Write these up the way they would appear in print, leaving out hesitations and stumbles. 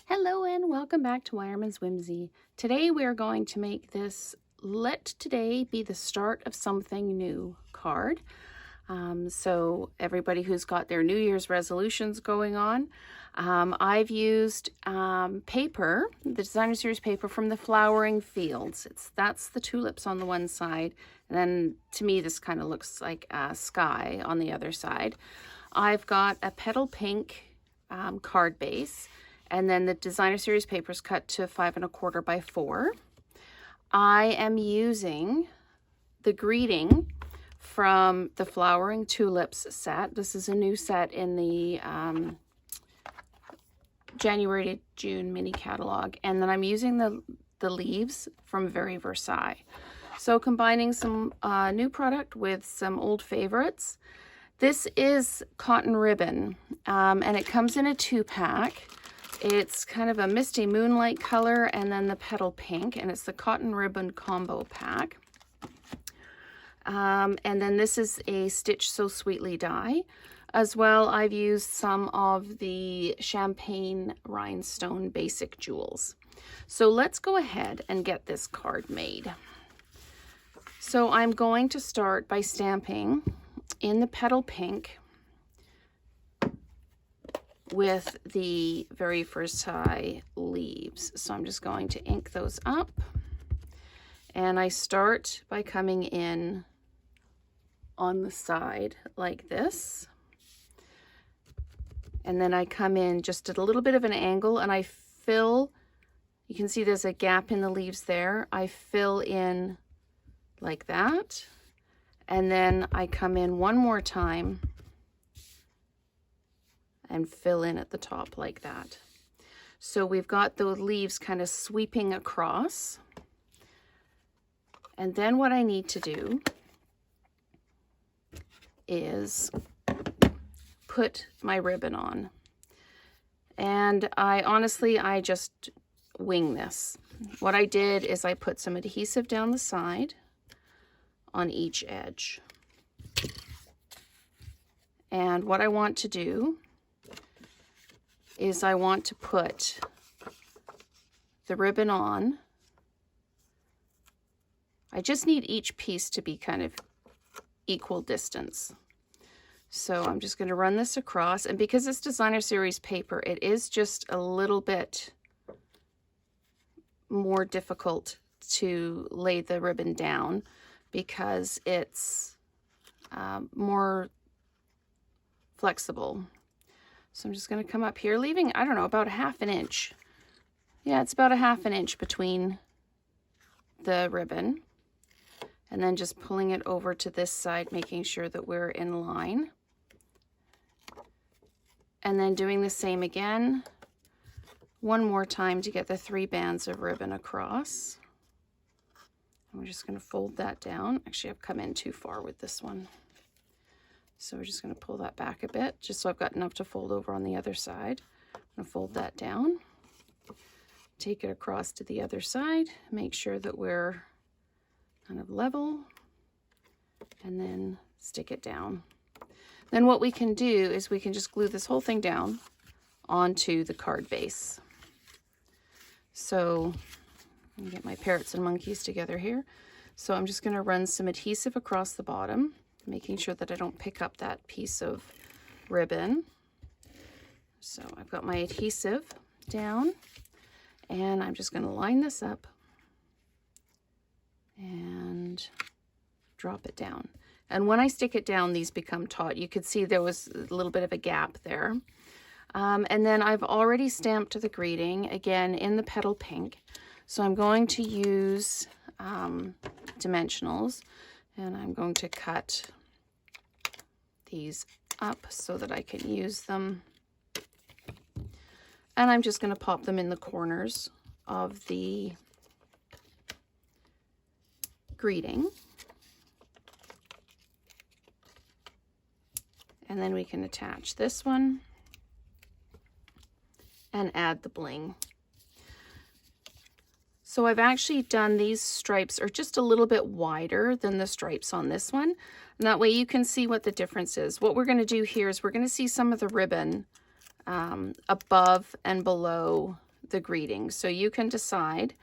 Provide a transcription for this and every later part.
Hello and welcome back to Wireman's Whimsy. Today we are going to make this Let Today Be the Start of Something New card. So everybody who's got their New Year's resolutions going on, I've used paper, the Designer Series paper from the Flowering Fields. That's the tulips on the one side, and then to me this kind of looks like a sky on the other side. I've got a petal pink card base, and then the Designer Series paper is cut to 5 1/4 by 4. I am using the greeting from the Flowering Tulips set. This is a new set in the January to June mini catalog. And then I'm using the leaves from Versailles. So combining some new product with some old favorites. This is cotton ribbon, and it comes in a 2-pack. It's kind of a misty moonlight color and then the petal pink, and it's the cotton ribbon combo pack. And then this is a Stitch So Sweetly die. As well, I've used some of the champagne rhinestone basic jewels. So let's go ahead and get this card made. So I'm going to start by stamping in the petal pink with the very Versailles leaves. So I'm just going to ink those up. And I start by coming in on the side like this. And then I come in just at a little bit of an angle and I fill, you can see there's a gap in the leaves there. I fill in like that. And then I come in one more time and fill in at the top like that. So we've got those leaves kind of sweeping across. And then what I need to do is put my ribbon on. And I just wing this. What I did is I put some adhesive down the side on each edge. And what I want to do is I want to put the ribbon on. I just need each piece to be kind of equal distance. So I'm just going to run this across, and because it's Designer Series paper, it is just a little bit more difficult to lay the ribbon down because it's more flexible. So I'm just going to come up here, leaving, I don't know, about 1/2 inch. Yeah, it's about 1/2 inch between the ribbon. And then just pulling it over to this side, making sure that we're in line. And then doing the same again, one more time to get the 3 bands of ribbon across. And we're just going to fold that down. Actually, I've come in too far with this one. So we're just going to pull that back a bit, just so I've got enough to fold over on the other side. I'm going to fold that down, take it across to the other side, make sure that we're kind of level, and then stick it down. Then what we can do is we can just glue this whole thing down onto the card base. So let me get my parrots and monkeys together here. So I'm just going to run some adhesive across the bottom, making sure that I don't pick up that piece of ribbon. So I've got my adhesive down, and I'm just going to line this up and drop it down. And when I stick it down, these become taut. You could see there was a little bit of a gap there. And then I've already stamped the greeting, again, in the petal pink. So I'm going to use dimensionals, and I'm going to cut these up so that I can use them. And I'm just going to pop them in the corners of the greeting. And then we can attach this one and add the bling. So I've actually done these stripes are just a little bit wider than the stripes on this one. And that way you can see what the difference is. What we're going to do here is we're going to see some of the ribbon above and below the greeting. So you can decide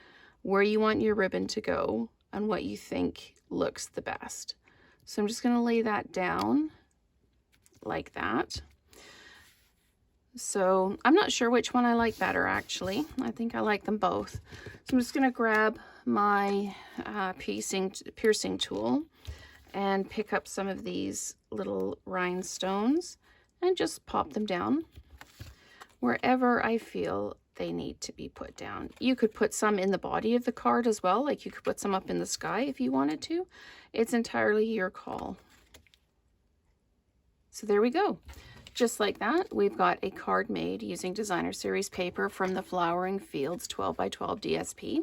where you want your ribbon to go and what you think looks the best. So I'm just going to lay that down like that. So I'm not sure which one I like better, actually. I think I like them both. So I'm just going to grab my piercing tool and pick up some of these little rhinestones and just pop them down wherever I feel they need to be put down. You could put some in the body of the card as well, like you could put some up in the sky if you wanted to. It's entirely your call. So there we go. Just like that, we've got a card made using designer series paper from the Flowering Fields 12 by 12 DSP,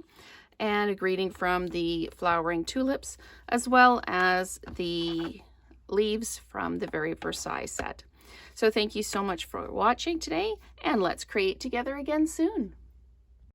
and a greeting from the Flowering Tulips, as well as the leaves from the very Versailles set. So thank you so much for watching today, and let's create together again soon.